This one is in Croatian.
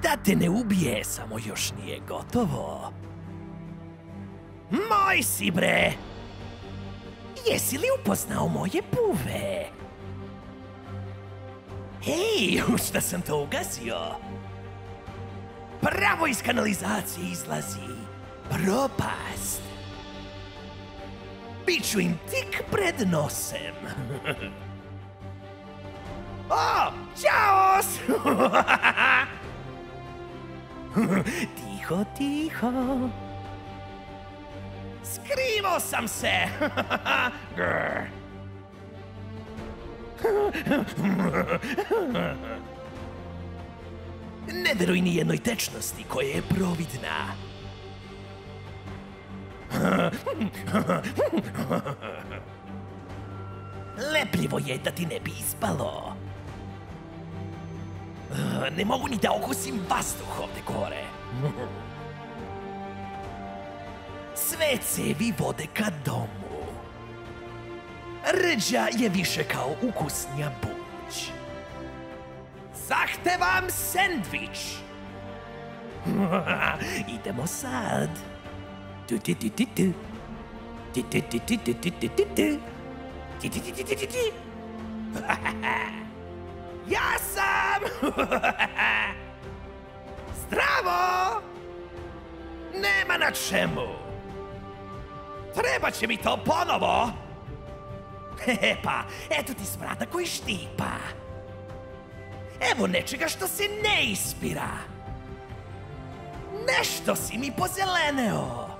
Da te ne ubije, samo još nije gotovo. Moj si, bre! Jesi li upoznao moje puve? Hej, u šta sam to ugasio? Pravo iz kanalizacije izlazi propast. Biću im tik pred nosem. O, čaos! Tiho, tiho. Skrivo sam se. Ne veruj ni jednoj tečnosti koja je providna. Lepljivo je da ti ne bi ispalo. Ne mogu ni da okusim vazduh ovde gore. Sve cevi vode ka domu. Rđa je više kao ukusnja buć. Zahtevam sendvič. Idemo sad. Ja sam! Zdravo! Nema na čemu. Treba će mi to ponovo. Pa, eto ti smrada koji štipa. Evo nečega što se ne ispira. Nešto si mi pozeleneo.